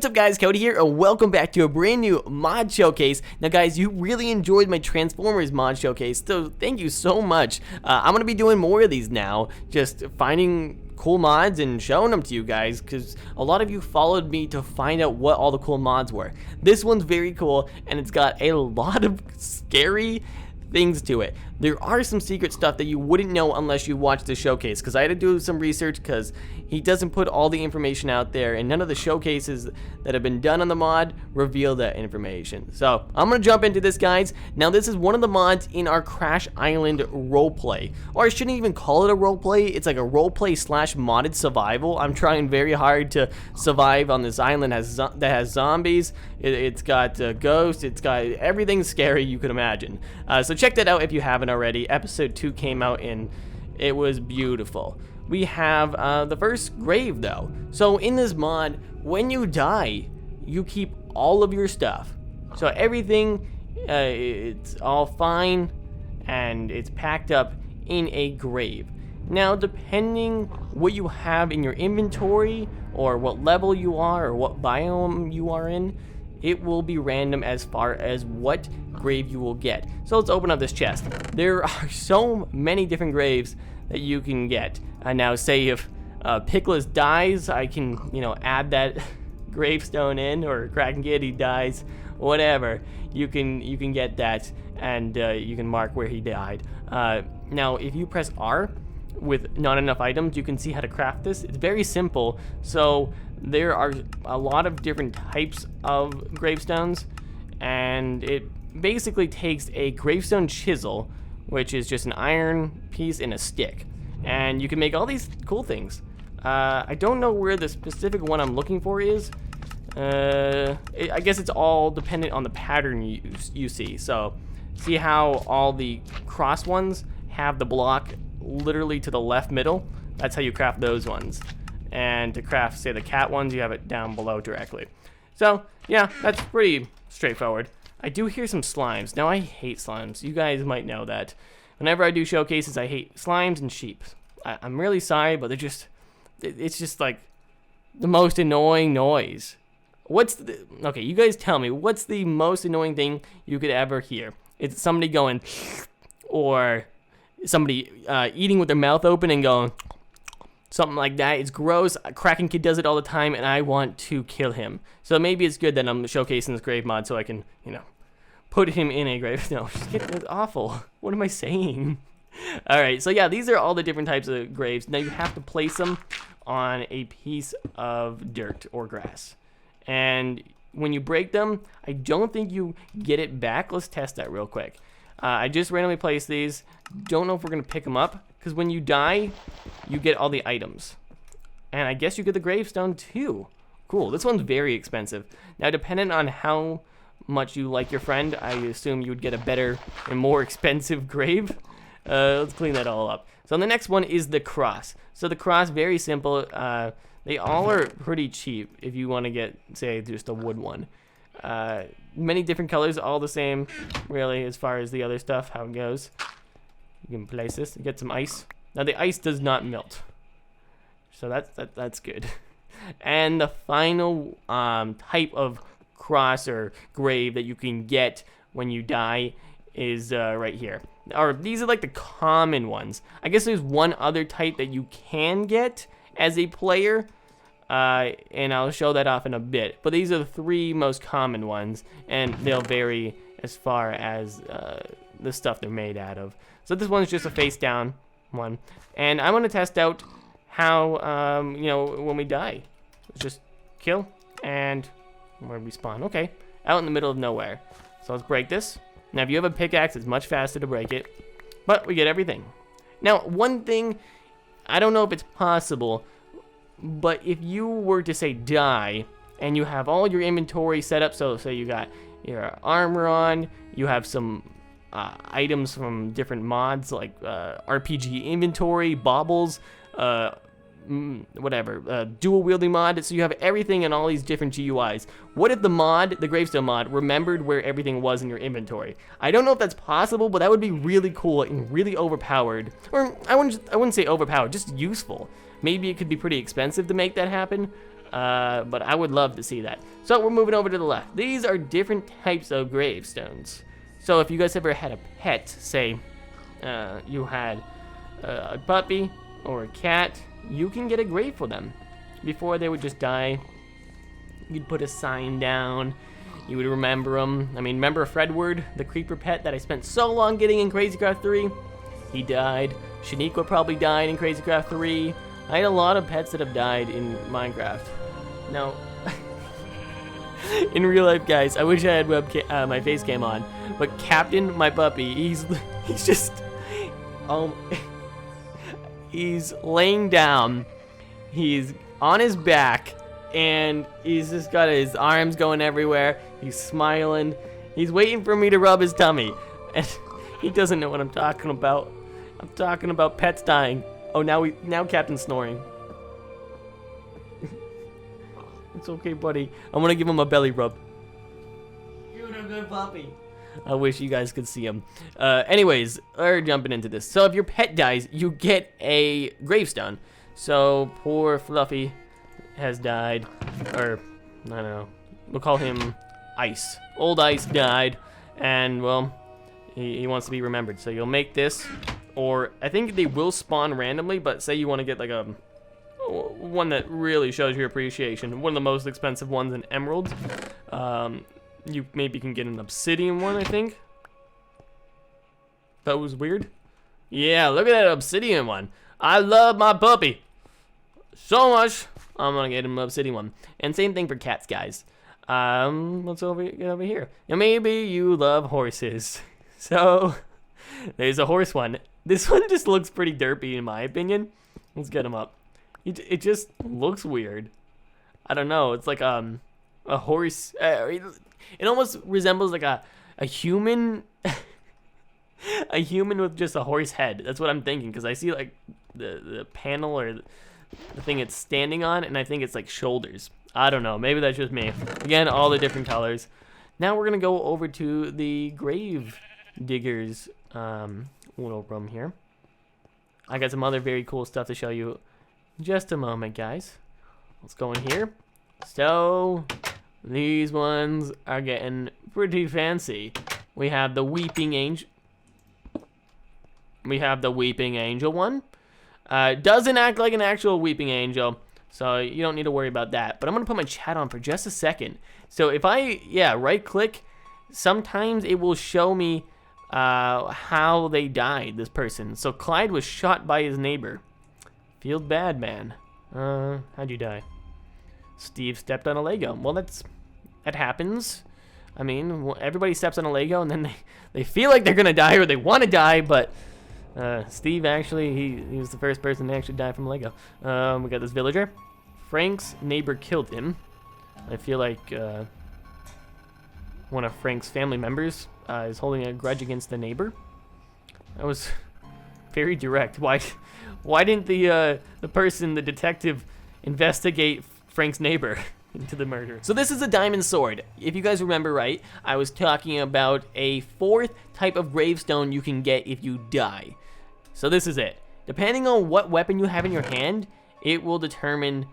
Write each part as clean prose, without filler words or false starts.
What's up guys, Cody here, and welcome back to a brand new mod showcase. Now guys, you really enjoyed my Transformers mod showcase, so thank you so much. I'm going to be doing more of these now, just finding cool mods and showing them to you guys, because a lot of you followed me to find out what all the cool mods were. This one's very cool, and it's got a lot of scary things to it. There are some secret stuff that you wouldn't know unless you watch the showcase, because I had to do some research because he doesn't put all the information out there, and none of the showcases that have been done on the mod reveal that information. So I'm gonna jump into this, guys. Now this is one of the mods in our Crash Island roleplay, or I shouldn't even call it a roleplay. It's like a roleplay slash modded survival. I'm trying very hard to survive on this island that has zombies. It's got ghosts. It's got everything scary you could imagine. So check that out if you haven't already. Episode 2 came out and it was beautiful. We have the first grave though. So in this mod, when you die, you keep all of your stuff. So everything, it's all fine and it's packed up in a grave. Now depending what you have in your inventory or what level you are or what biome you are in, it will be random as far as what grave you will get. So let's open up this chest. There are so many different graves that you can get. Now say if Pickless dies, I can, add that gravestone in, or Kraken Kitty dies, whatever. You can get that, and you can mark where he died. Now if you press R with not enough items, you can see how to craft this. It's very simple. So there are a lot of different types of gravestones, and it basically takes a gravestone chisel, which is just an iron piece and a stick, and you can make all these cool things. I don't know where the specific one I'm looking for is. I guess it's all dependent on the pattern you see. So see how all the cross ones have the block literally to the left middle? That's how you craft those ones. And to craft, say, the cat ones, you have it down below directly. So yeah, that's pretty straightforward. I do hear some slimes. Now I hate slimes. You guys might know that. Whenever I do showcases, I hate slimes and sheep. I'm really sorry, but it's just like the most annoying noise. Okay, you guys tell me, what's the most annoying thing you could ever hear? It's somebody going, or somebody eating with their mouth open and going, something like that. It's gross. Kraken Kid does it all the time, and I want to kill him. So maybe it's good that I'm showcasing this grave mod so I can, put him in a grave. No, it's awful. What am I saying? All right, so yeah, these are all the different types of graves. Now you have to place them on a piece of dirt or grass. And when you break them, I don't think you get it back. Let's test that real quick. I just randomly placed these. Don't know if we're going to pick them up, because when you die, you get all the items. And I guess you get the gravestone too. Cool. This one's very expensive. Now, depending on how much you like your friend, I assume you would get a better and more expensive grave. Let's clean that all up. So the next one is the cross. So the cross, very simple. They all are pretty cheap if you want to get, say, just a wood one. Many different colors, all the same, really, as far as the other stuff, how it goes. You can place this, get some ice. Now the ice does not melt, so that's good. And the final type of cross or grave that you can get when you die is right here. Or these are like the common ones. I guess there's one other type that you can get as a player, and I'll show that off in a bit. But these are the 3 most common ones, and they'll vary as far as the stuff they're made out of. So this one's just a face down one, and I'm gonna test out how when we die, let's just kill, and where we spawn. Okay, out in the middle of nowhere. So let's break this. Now if you have a pickaxe, it's much faster to break it, but we get everything. Now one thing, I don't know if it's possible, but if you were to say die and you have all your inventory set up, so say you got your armor on, you have some items from different mods like RPG inventory, baubles, whatever, dual wielding mod, so you have everything in all these different GUIs. What if the Gravestone mod, remembered where everything was in your inventory? I don't know if that's possible, but that would be really cool and really overpowered. Or I wouldn't say overpowered, just useful. Maybe it could be pretty expensive to make that happen, But I would love to see that. So we're moving over to the left. These are different types of gravestones. So if you guys ever had a pet, say you had a puppy or a cat, you can get a grave for them. Before they would just die, you'd put a sign down. You would remember them. I mean, remember Fredward, the creeper pet that I spent so long getting in Crazy Craft 3? He died. Shaniqua probably died in Crazy Craft 3. I had a lot of pets that have died in Minecraft. Now, in real life, guys, I wish I had my face cam on, but Captain, my puppy, he's just, he's laying down, he's on his back, and he's just got his arms going everywhere. He's smiling. He's waiting for me to rub his tummy, and he doesn't know what I'm talking about. I'm talking about pets dying. Oh, now Captain's snoring. It's okay, buddy. I'm gonna give him a belly rub. You're a good puppy. I wish you guys could see him. Anyways, we're jumping into this. So if your pet dies, you get a gravestone. So poor Fluffy has died, or I don't know. We'll call him Ice. Old Ice died, and well, he wants to be remembered. So you'll make this, or I think they will spawn randomly. But say you want to get like a one that really shows your appreciation, one of the most expensive ones in emeralds. You maybe can get an obsidian one, I think. That was weird. Yeah, look at that obsidian one. I love my puppy so much. I'm gonna get him an obsidian one. And same thing for cats, guys. Let's get over here. Now maybe you love horses. So there's a horse one. This one just looks pretty derpy in my opinion. Let's get him up. It just looks weird. I don't know. It's like a horse. It almost resembles like a human, a human with just a horse head. That's what I'm thinking, because I see like the panel or the thing it's standing on, and I think it's like shoulders. I don't know. Maybe that's just me. Again, all the different colors. Now we're gonna go over to the grave diggers little room here. I got some other very cool stuff to show you. Just a moment, guys. Let's go in here. So these ones are getting pretty fancy. We have the Weeping Angel. We have the Weeping Angel one. Doesn't act like an actual Weeping Angel, so you don't need to worry about that. But I'm gonna put my chat on for just a second. So if I, right click, sometimes it will show me how they died, this person. So Clyde was shot by his neighbor. Feels bad, man. How'd you die? Steve stepped on a Lego. Well, that happens. I mean, everybody steps on a Lego and then they feel like they're gonna die or they want to die, but Steve actually, he was the first person to actually die from a Lego. We got this villager. Frank's neighbor killed him. I feel like one of Frank's family members is holding a grudge against the neighbor. That was very direct. Why didn't the detective, investigate Frank's neighbor into the murder? So this is a diamond sword. If you guys remember right, I was talking about a fourth type of gravestone you can get if you die. So this is it. Depending on what weapon you have in your hand, it will determine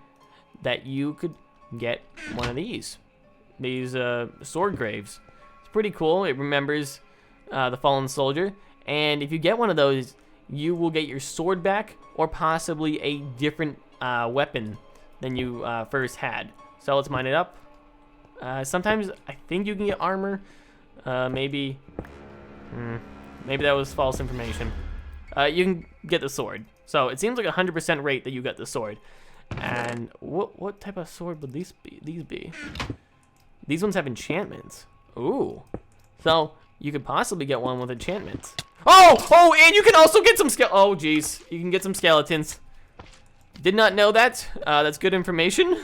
that you could get one of these sword graves. It's pretty cool. It remembers the fallen soldier, and if you get one of those, you will get your sword back, or possibly a different weapon than you first had. So let's mine it up. Sometimes I think you can get armor. Maybe that was false information. You can get the sword. So it seems like 100% rate that you get the sword. And what type of sword would these be? These ones have enchantments. Ooh. So you could possibly get one with enchantments. Oh, and you can also get some oh, geez. You can get some skeletons. Did not know that. That's good information.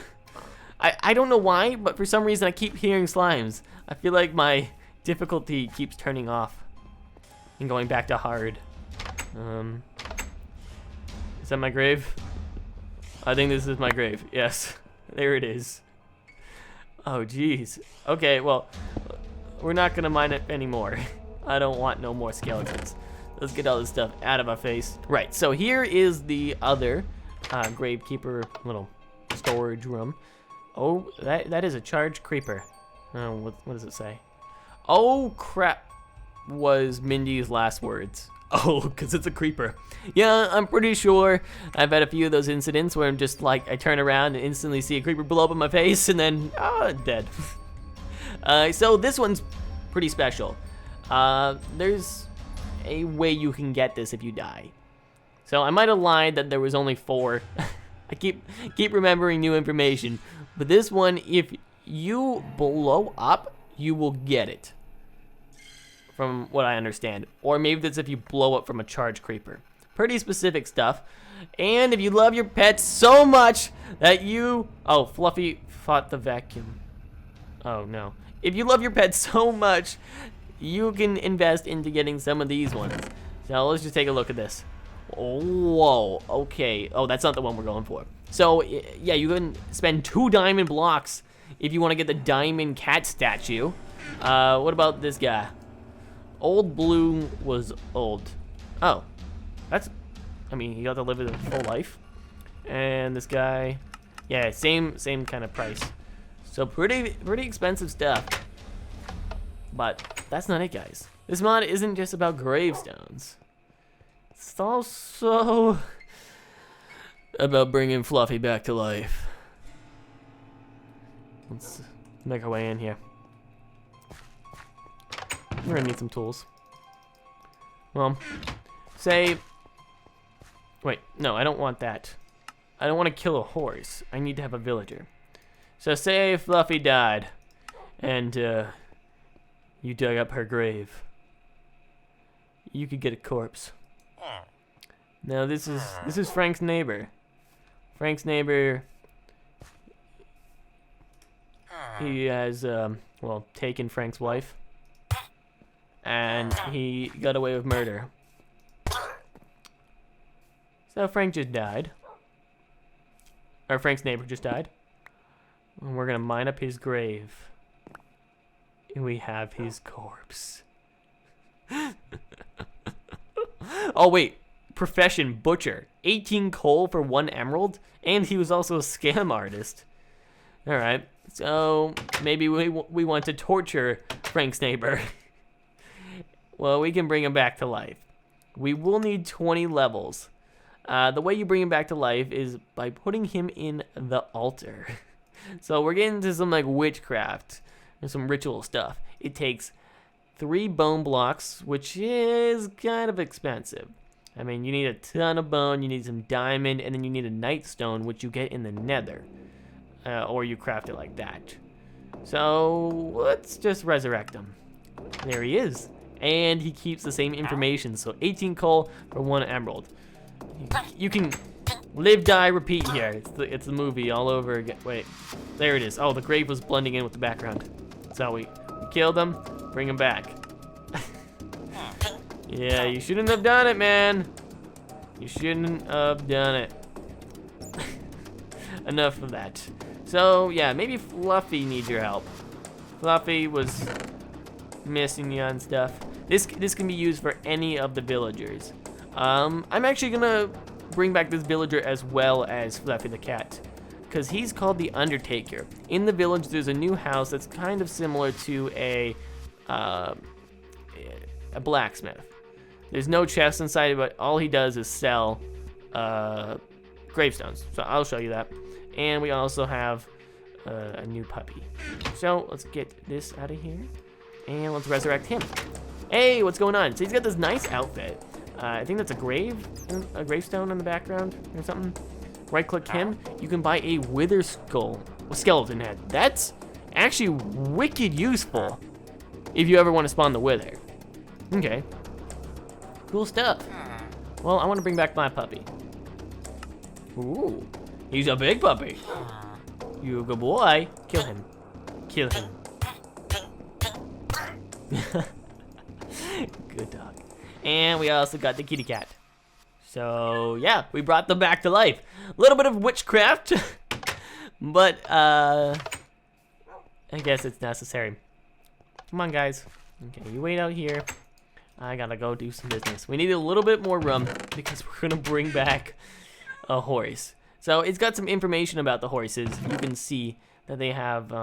I don't know why, but for some reason I keep hearing slimes. I feel like my difficulty keeps turning off and going back to hard. Is that my grave? I think this is my grave. Yes, there it is. Oh, geez. Okay, well, we're not gonna mine it anymore. I don't want no more skeletons. Let's get all this stuff out of our face. Right, so here is the other gravekeeper little storage room. Oh, that is a charged creeper. Oh, what does it say? Oh, crap, was Mindy's last words. Oh, because it's a creeper. Yeah, I'm pretty sure I've had a few of those incidents where I'm just like, I turn around and instantly see a creeper blow up in my face and then, dead. So this one's pretty special. There's a way you can get this if you die. So I might have lied that there was only 4. I keep remembering new information. But this one, if you blow up, you will get it. From what I understand. Or maybe that's if you blow up from a charged creeper. Pretty specific stuff. And if you love your pets so much that you... Oh, Fluffy fought the vacuum. Oh, no. If you love your pets so much, you can invest into getting some of these ones. So let's just take a look at this. Oh, whoa. Okay. Oh, that's not the one we're going for. So, yeah, you can spend 2 diamond blocks if you want to get the diamond cat statue. What about this guy? Old Blue was old. Oh, that's, I mean, he got to live a full life. And this guy, yeah, same kind of price. So pretty expensive stuff. But that's not it, guys. This mod isn't just about gravestones. It's also about bringing Fluffy back to life. Let's make our way in here. We're gonna need some tools. Well, say... Wait, no, I don't want that. I don't want to kill a horse. I need to have a villager. So say Fluffy died, and you dug up her grave. You could get a corpse. Now this is Frank's neighbor. Frank's neighbor... He has, well, taken Frank's wife. And he got away with murder. So Frank just died. Or Frank's neighbor just died. And we're gonna mine up his grave. And we have his corpse. Oh wait, profession butcher. 18 coal for 1 emerald, and he was also a scam artist. Alright, so maybe we want to torture Frank's neighbor. Well, we can bring him back to life. We will need 20 levels. The way you bring him back to life is by putting him in the altar. So we're getting into some like witchcraft and some ritual stuff. It takes 3 bone blocks, which is kind of expensive. I mean, you need a ton of bone, you need some diamond, and then you need a night stone, which you get in the nether. Or you craft it like that. So let's just resurrect him. There he is. And he keeps the same information. So 18 coal for 1 emerald. You can live, die, repeat here. It's the movie all over again. Wait, there it is. Oh, the grave was blending in with the background. So we killed him, bring him back. Yeah, you shouldn't have done it, man. You shouldn't have done it. Enough of that. So yeah, maybe Fluffy needs your help. Fluffy was missing you and stuff. This can be used for any of the villagers. I'm actually gonna bring back this villager as well as Fluffy the cat, because he's called the Undertaker. In the village, there's a new house that's kind of similar to a blacksmith. There's no chest inside, but all he does is sell gravestones. So I'll show you that. And we also have a new puppy. So let's get this out of here. And let's resurrect him. Hey, what's going on? So he's got this nice outfit. I think that's a gravestone in the background or something. Right-click him. You can buy a wither skeleton head. That's actually wicked useful if you ever want to spawn the wither. Okay. Cool stuff. Well, I want to bring back my puppy. Ooh, he's a big puppy. You a good boy. Kill him. Kill him. Good dog. And we also got the kitty cat. So yeah, we brought them back to life. A little bit of witchcraft, but I guess it's necessary. Come on, guys. Okay, you wait out here. I gotta go do some business. We need a little bit more rum because we're gonna bring back a horse. So it's got some information about the horses. You can see that they have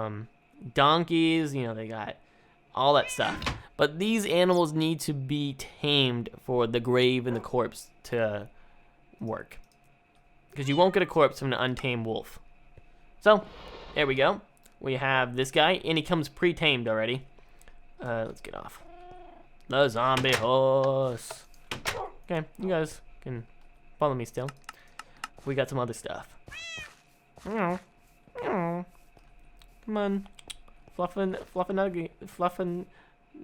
donkeys, you know, they got all that stuff. But these animals need to be tamed for the grave and the corpse to work. Because you won't get a corpse from an untamed wolf. So, there we go. We have this guy, and he comes pre-tamed already. Let's get off. The zombie horse. Okay, you guys can follow me still. We got some other stuff. Come on. Fluffin'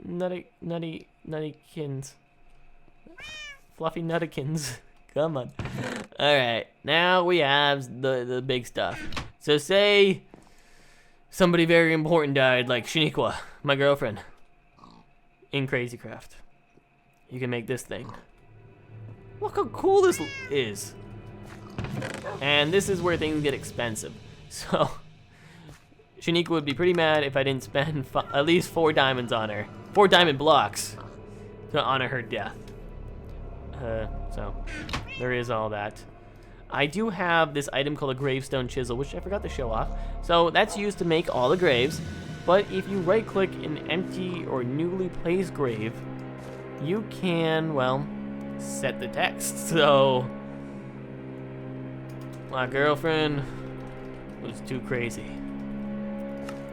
nuttykins. Fluffy nuttykins. Come on. Alright, now we have the big stuff. So say somebody very important died, like Shaniqua, my girlfriend, in Crazy Craft. You can make this thing. Look how cool this is. And this is where things get expensive. So Shaniqua would be pretty mad if I didn't spend at least 4 diamonds on her. 4 diamond blocks to honor her death. So there is all that. I do have this item called a gravestone chisel, which I forgot to show off. So that's used to make all the graves. But if you right click an empty or newly placed grave, you can, well, set the text. So my girlfriend was too crazy.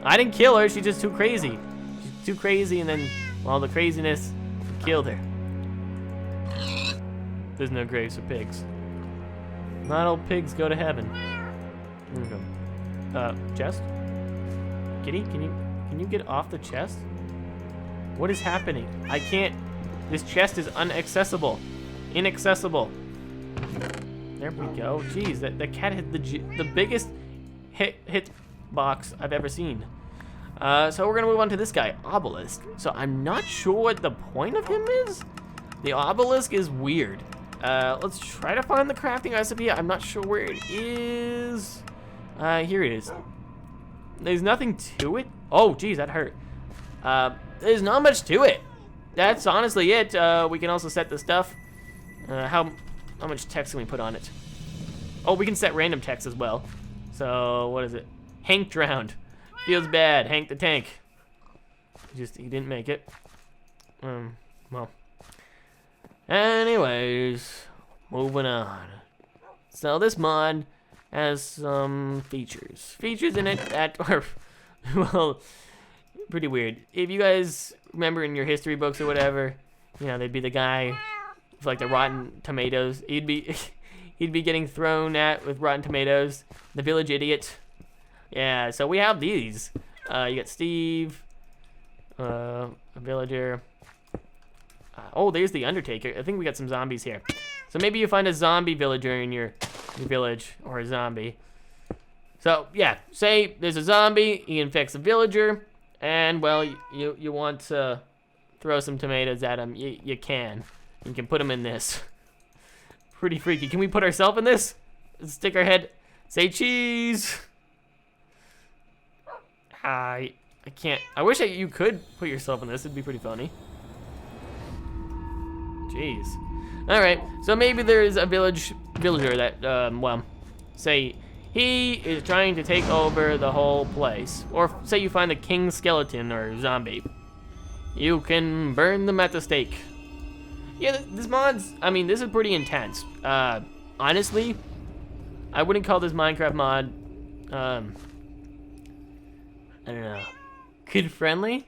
I didn't kill her, she's just too crazy. She's too crazy, and then, well, the craziness killed her. There's no graves for pigs. Not all pigs go to heaven. Here we go. Chest? Kitty, can you get off the chest? What is happening? I can't. This chest is inaccessible. Inaccessible. There we go. Jeez, that cat hit the biggest hit box I've ever seen. So we're gonna move on to this guy, Obelisk. So I'm not sure what the point of him is. The obelisk is weird. Let's try to find the crafting recipe. I'm not sure where it is. Here it is. There's nothing to it. Oh, geez, that hurt. There's not much to it. That's honestly it. We can also set the stuff. How much text can we put on it? Oh, we can set random text as well. So, what is it? Hank drowned. Feels bad. Hank the tank. He didn't make it. Well. Anyways, moving on. So this mod has some features. Features in it that are, well, pretty weird. If you guys remember in your history books or whatever, you know, there'd be the guy with like the rotten tomatoes. He'd be getting thrown at with rotten tomatoes. The village idiot. Yeah, so we have these. You got Steve, a villager. Oh, there's the Undertaker. I think we got some zombies here. So maybe you find a zombie villager in your village, or a zombie. So yeah, say there's a zombie, he infects a villager, and well, you want to throw some tomatoes at him. You can. You can put them in this. Pretty freaky. Can we put ourselves in this? Let's stick our head. Say cheese. I can't. I wish you could put yourself in this. It'd be pretty funny. Jeez. Alright, so maybe there's a villager that, well, say he is trying to take over the whole place. Or say you find a king skeleton or zombie. You can burn them at the stake. Yeah, this mod's, I mean, this is pretty intense. Honestly, I wouldn't call this Minecraft mod, I don't know, kid-friendly,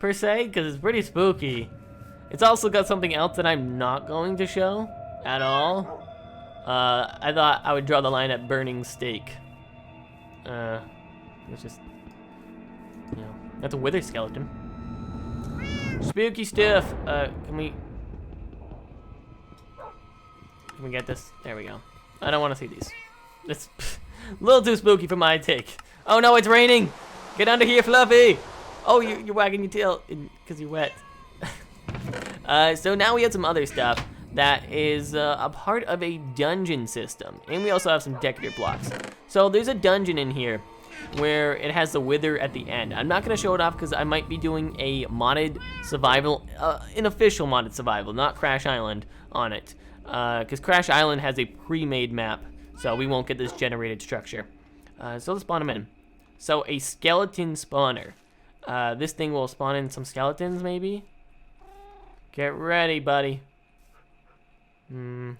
per se, because it's pretty spooky. It's also got something else that I'm not going to show at all. I thought I would draw the line at burning steak. It's just, you know, that's a wither skeleton. Spooky stuff. Can we get this? There we go. I don't want to see these. It's a little too spooky for my take. Oh no, it's raining. Get under here, Fluffy. Oh, you're wagging your tail because you're wet. So now we have some other stuff that is a part of a dungeon system, and we also have some decorative blocks. So there's a dungeon in here where it has the wither at the end. I'm not going to show it off because I might be doing a modded survival, an official modded survival, not Crash Island on it, because Crash Island has a pre-made map, so we won't get this generated structure. So let's spawn them in. So a skeleton spawner. This thing will spawn in some skeletons, maybe? Get ready, buddy. Maybe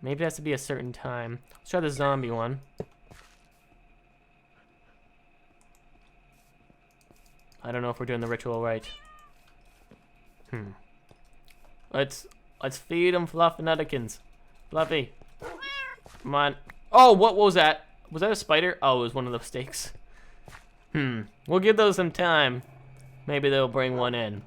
it has to be a certain time. Let's try the zombie one. I don't know if we're doing the ritual right. Let's feed them Fluffinuttikins. Fluffy. Come on. Oh, what was that? Was that a spider? Oh, it was one of the steaks. We'll give those some time. Maybe they'll bring one in.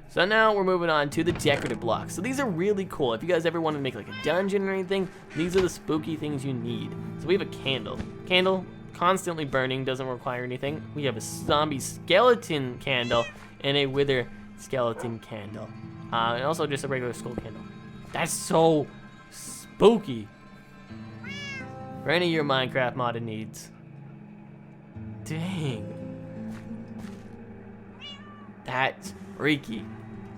So now we're moving on to the decorative blocks. So these are really cool. If you guys ever want to make like a dungeon or anything, these are the spooky things you need. So we have a candle. Candle, constantly burning, doesn't require anything. We have a zombie skeleton candle and a wither skeleton candle. And also just a regular skull candle. That's so spooky. For any of your Minecraft modded needs. Dang. That's freaky.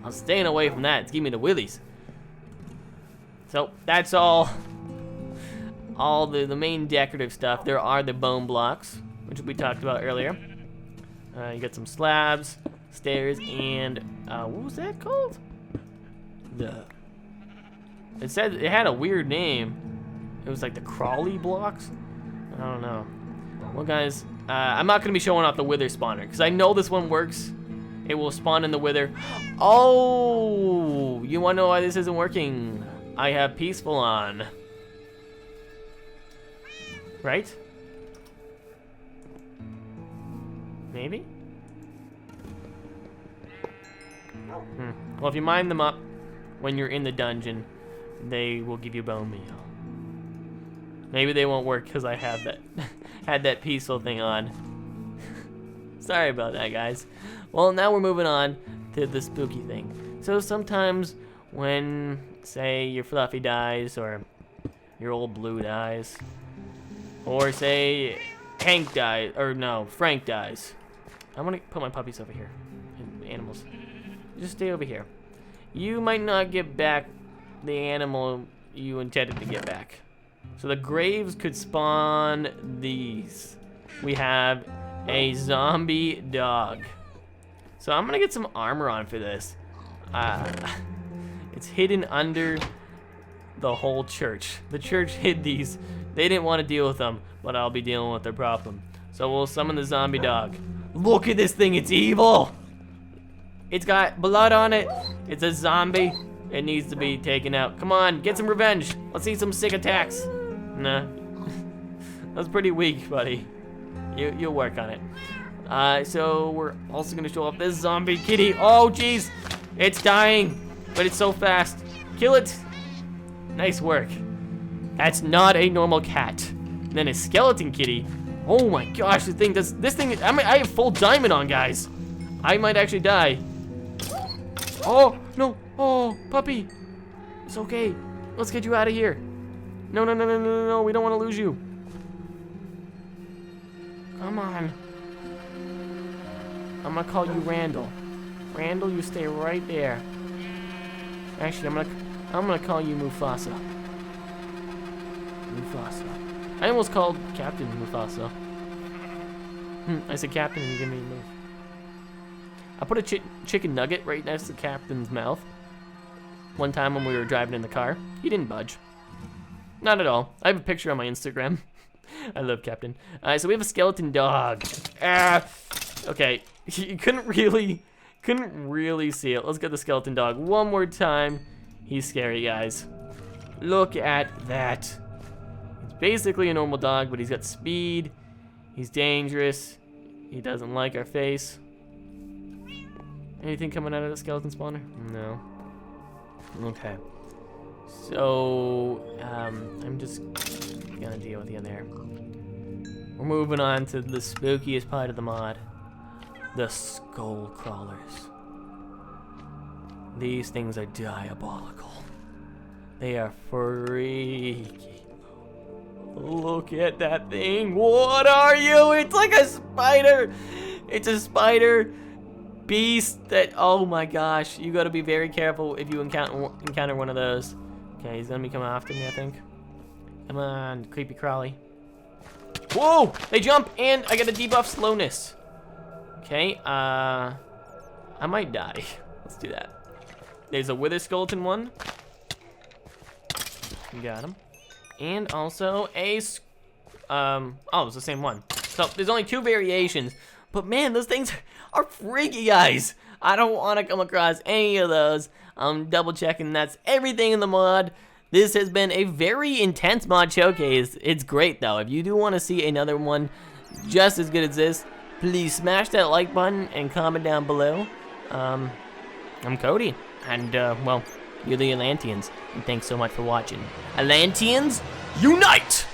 I'm staying away from that. It's giving me the willies. So that's all the main decorative stuff. There are the bone blocks, which we talked about earlier. You got some slabs, stairs, and what was that called? It said it had a weird name. It was like the crawly blocks. I don't know. Well, guys, I'm not gonna be showing off the wither spawner because I know this one works. It will spawn in the wither. Oh, you wanna know why this isn't working? I have peaceful on. Right? Maybe? Well, if you mine them up when you're in the dungeon, they will give you bone meal. Maybe they won't work because I have that had that peaceful thing on. Sorry about that, guys. Well, now we're moving on to the spooky thing. So sometimes when, say, your Fluffy dies, or your old Blue dies, or say Hank dies, or no, Frank dies. I'm gonna put my puppies over here. Animals. Just stay over here. You might not get back the animal you intended to get back. So the graves could spawn these. We have a zombie dog. So I'm gonna get some armor on for this. It's hidden under the whole church. The church hid these. They didn't want to deal with them, but I'll be dealing with their problem. So we'll summon the zombie dog. Look at this thing, it's evil! It's got blood on it. It's a zombie. It needs to be taken out. Come on, get some revenge. Let's see some sick attacks. Nah. That's pretty weak, buddy. You'll work on it. So we're also gonna show off this zombie kitty. Oh, jeez. It's dying, but it's so fast. Kill it. Nice work. That's not a normal cat. And then a skeleton kitty. Oh my gosh, this thing, I have full diamond on, guys. I might actually die. Oh, no. Oh, puppy. It's okay. Let's get you out of here. No, no, no, no, no, no, no. We don't want to lose you. Come on. I'm gonna call you Randall. Randall, you stay right there. Actually, I'm gonna call you Mufasa. Mufasa. I almost called Captain Mufasa. I said Captain and you didn't even move. I put a chicken nugget right next to Captain's mouth. One time when we were driving in the car, he didn't budge. Not at all. I have a picture on my Instagram. I love Captain. So we have a skeleton dog. Okay, you couldn't really see it. Let's get the skeleton dog one more time. He's scary, guys. Look at that. It's basically a normal dog, but he's got speed. He's dangerous. He doesn't like our face. Anything coming out of the skeleton spawner? No. Okay. So, I'm just gonna deal with you in there. We're moving on to the spookiest part of the mod. The skull crawlers. These things are diabolical. They are freaky. Look at that thing. What are you? It's like a spider. It's a spider beast that, oh my gosh. You gotta be very careful if you encounter one of those. Okay, he's gonna be coming after me, I think. Come on, creepy crawly. Whoa, they jump, and I get a debuff slowness. Okay, I might die. Let's do that. There's a wither skeleton one. Got him. And also a, oh, it's the same one. So there's only 2 variations, but man, those things are freaky, guys. I don't want to come across any of those. I'm double checking that's everything in the mod. This has been a very intense mod showcase. It's great though. If you do want to see another one just as good as this, please smash that like button and comment down below. I'm Cody, and well, you're the Atlanteans, and thanks so much for watching. Atlanteans, unite!